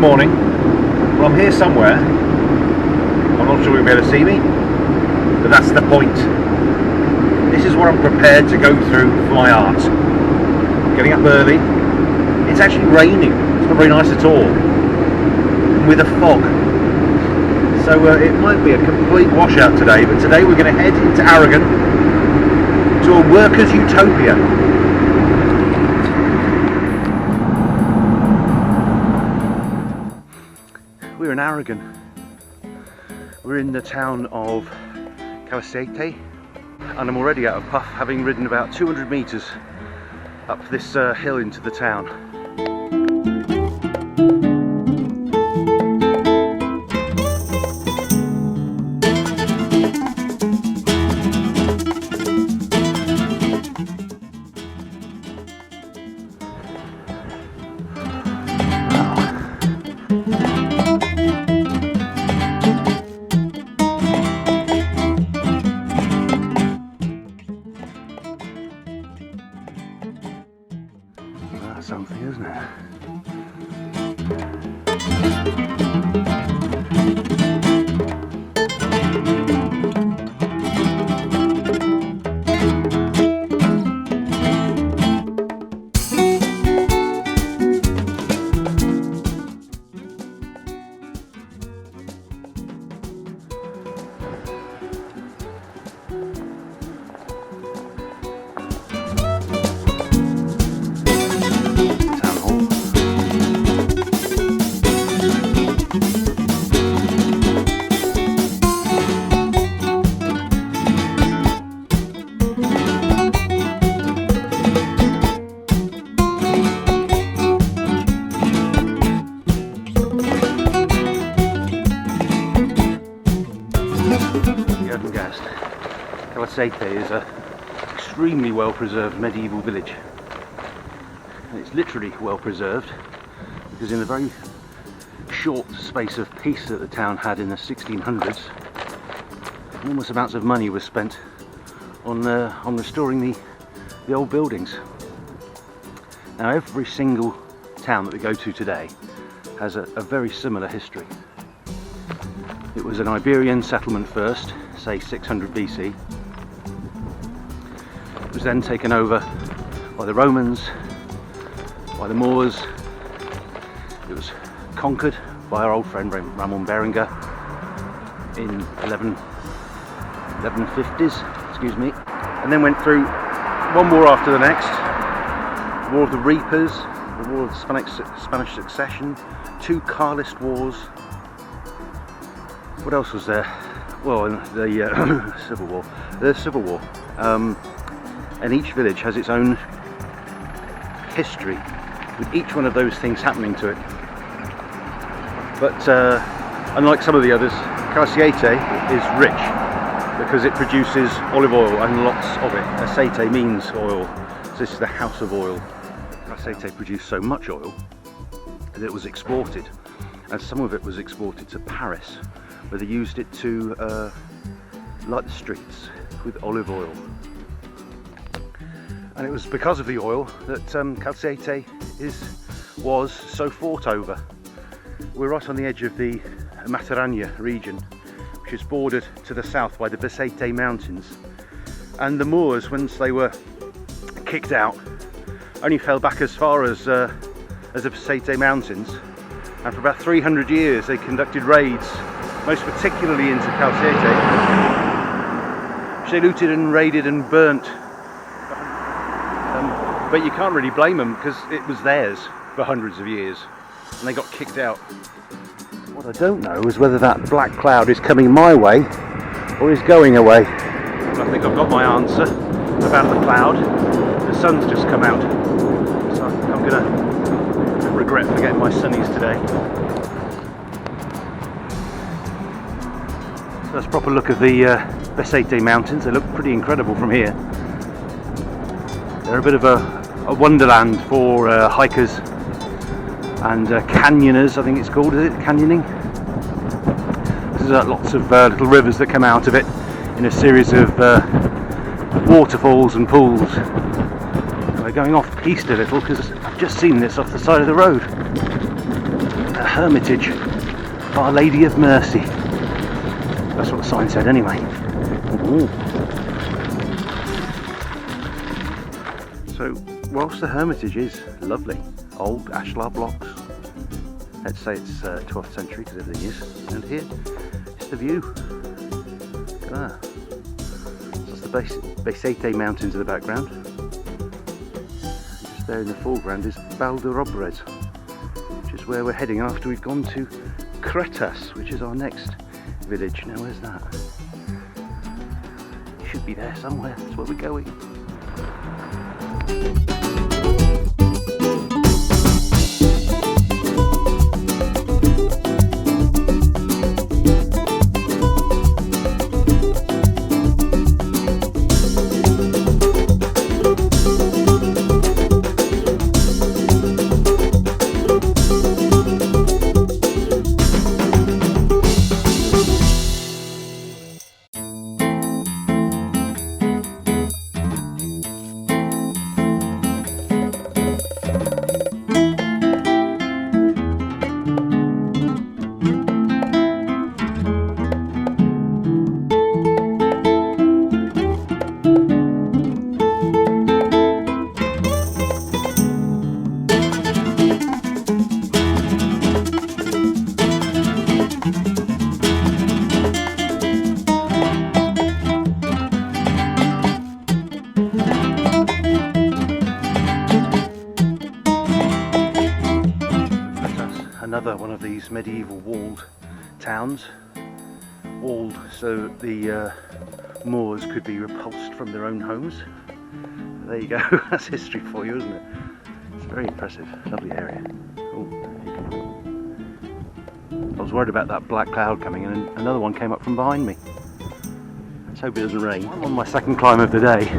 morning. Well, I'm here somewhere. I'm not sure you'll be able to see me, but that's the point. This is what I'm prepared to go through for my art. Getting up early. It's actually raining. It's not very nice at all. With a fog. So it might be a complete washout today, but today we're going to head into Aragon to a workers' utopia. We're in Aragon. We're in the town of Calacete, and I'm already out of puff, having ridden about 200 metres up this hill into the town. That's something, isn't it? Calacete is an extremely well preserved medieval village, and it's literally well preserved because in a very short space of peace that the town had in the 1600s, enormous amounts of money was spent on restoring the old buildings. Now every single town that we go to today has a very similar history. It was an Iberian settlement first, say 600 BC. It was then taken over by the Romans, by the Moors. It was conquered by our old friend Ramon Berenguer in 1150s, excuse me, and then went through one war after the next. The War of the Reapers, the War of the Spanish Succession, 2 Carlist wars. What else was there? Well, the Civil War. The Civil War. And each village has its own history, with each one of those things happening to it. But unlike some of the others, Calacete is rich because it produces olive oil and lots of it. Aceite means oil, so this is the house of oil. Calacete produced so much oil that it was exported, and some of it was exported to Paris, where they used it to light the streets with olive oil. And it was because of the oil that Calacete was so fought over. We're right on the edge of the Mataranya region, which is bordered to the south by the Besete Mountains. And the Moors, once they were kicked out, only fell back as far as the Besete Mountains. And for about 300 years they conducted raids, most particularly into Calacete, which they looted and raided and burnt. But you can't really blame them because it was theirs for hundreds of years and they got kicked out. What I don't know is whether that black cloud is coming my way or is going away. I think I've got my answer about the cloud. The sun's just come out, so I'm going to regret forgetting my sunnies today. So that's a proper look of the Besete Mountains. They look pretty incredible from here. They're a bit of a wonderland for hikers and canyoners, I think it's called, is it? Canyoning? There's lots of little rivers that come out of it in a series of waterfalls and pools. We're going off piste a little because I've just seen this off the side of the road. a hermitage, Our Lady of Mercy. That's what the sign said anyway. Ooh. So whilst the hermitage is lovely, old ashlar blocks, let's say it's 12th century because everything is, and here is the view. Look at that. So that's the Besete Mountains in the background. Just there in the foreground is Valderobres, which is where we're heading after we've gone to Cretas, which is our next village. Now where's that? It should be there somewhere. That's where we're going. Another one of these medieval walled towns, walled so the Moors could be repulsed from their own homes. There you go. That's history for you, isn't it? It's very impressive. Lovely area. Oh, there you go. I was worried about that black cloud coming in, and another one came up from behind me. Let's hope it doesn't rain. I'm on my second climb of the day,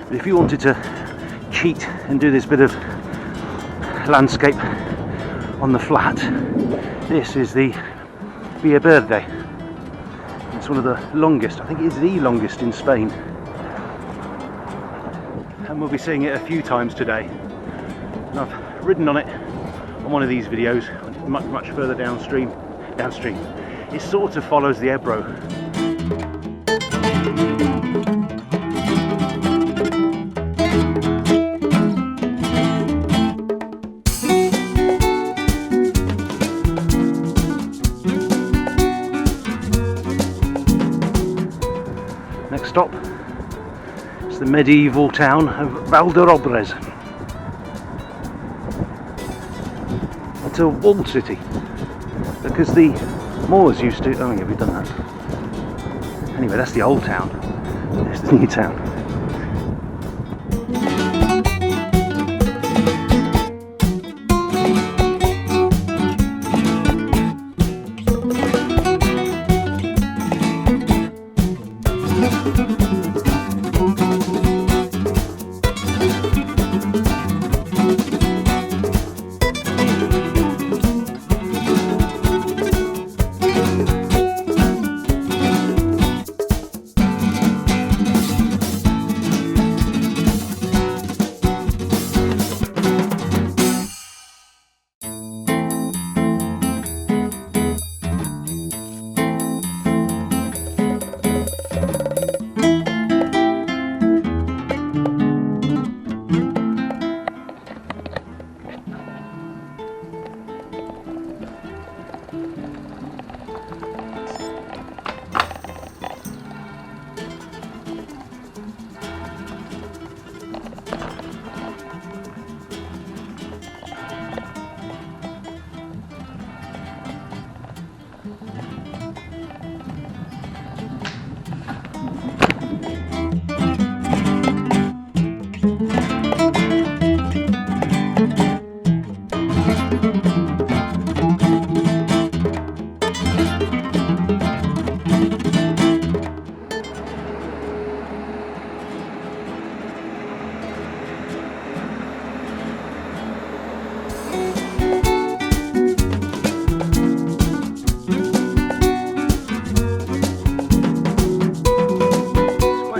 but if you wanted to cheat and do this bit of landscape on the flat, this is the Via Verde. It's one of the longest, I think it is the longest in Spain, and we'll be seeing it a few times today. And I've ridden on it on one of these videos much further downstream. It sort of follows the Ebro. Next stop is the medieval town of Valderobres. It's a walled city because the Moors used to. Oh yeah, we've done that. Anyway, that's the old town. There's the new town.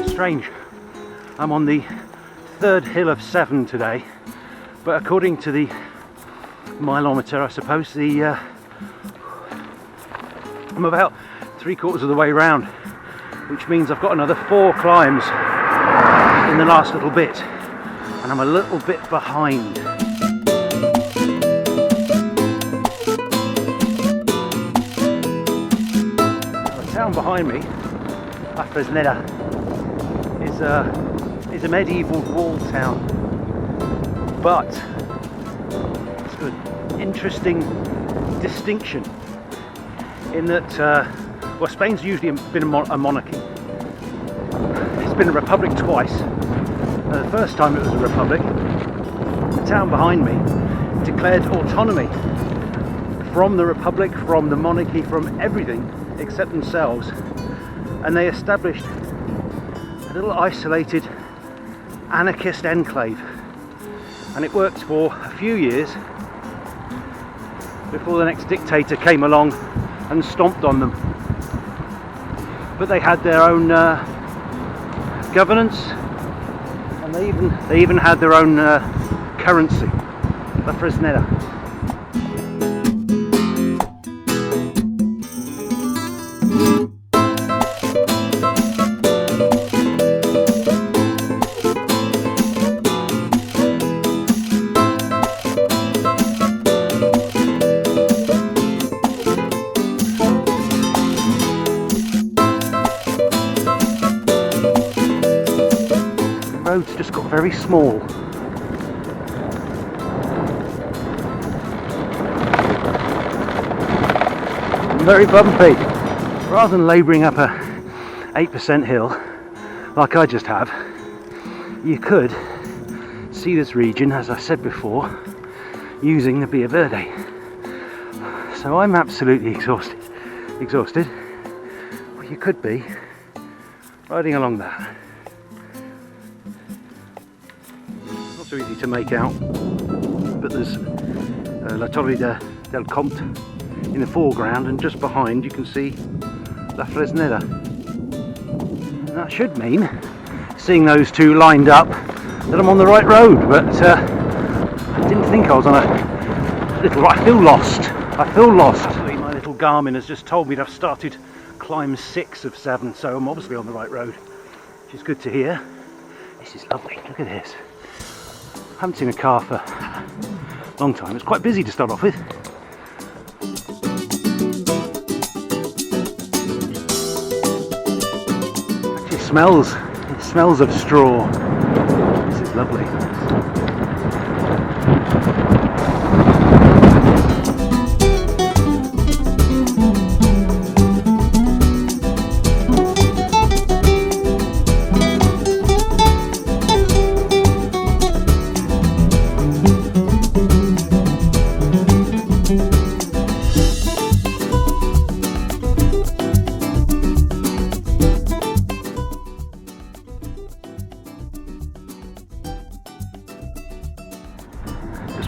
Strange. I'm on the third hill of 7 today, but according to the mileometer, I suppose. I'm about 3/4 of the way round, which means I've got another 4 climbs in the last little bit, and I'm a little bit behind. The town behind me, La Fresneda, is a medieval wall town, but it's got an interesting distinction in that, well, Spain's usually been a monarchy. It's been a republic twice. The first time it was a republic, the town behind me declared autonomy from the republic, from the monarchy, from everything except themselves, and they established a little isolated anarchist enclave, and it worked for a few years before the next dictator came along and stomped on them. But they had their own governance, and they even had their own currency, La Fresneda. The roads just got very small. Very bumpy. Rather than labouring up a 8% hill like I just have, you could see this region, as I said before, using the Via Verde. So I'm absolutely exhausted. Well, you could be riding along that. Not so easy to make out, but there's La Torre del Comte in the foreground, and just behind you can see La Fresneda. And that should mean, seeing those two lined up, that I'm on the right road, but I didn't think I was on a little... I feel lost. Actually, my little Garmin has just told me that I've started climb 6 of 7, so I'm obviously on the right road, which is good to hear. This is lovely, look at this. I haven't seen a car for a long time. It's quite busy to start off with. It smells of straw. This is lovely.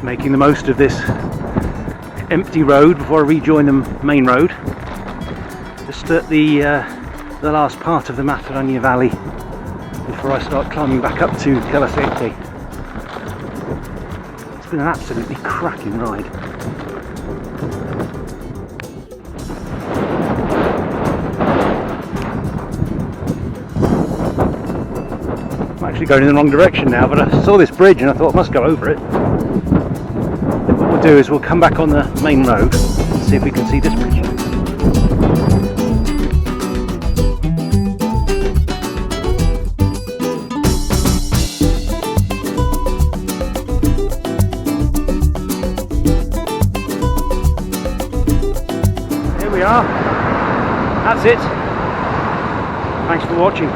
Making the most of this empty road before I rejoin the main road. Just at the last part of the Matarania Valley before I start climbing back up to Calasete. It's been an absolutely cracking ride. I'm actually going in the wrong direction now, but I saw this bridge and I thought I must go over it. Do is we'll come back on the main road and see if we can see this bridge. Here we are. That's it. Thanks for watching.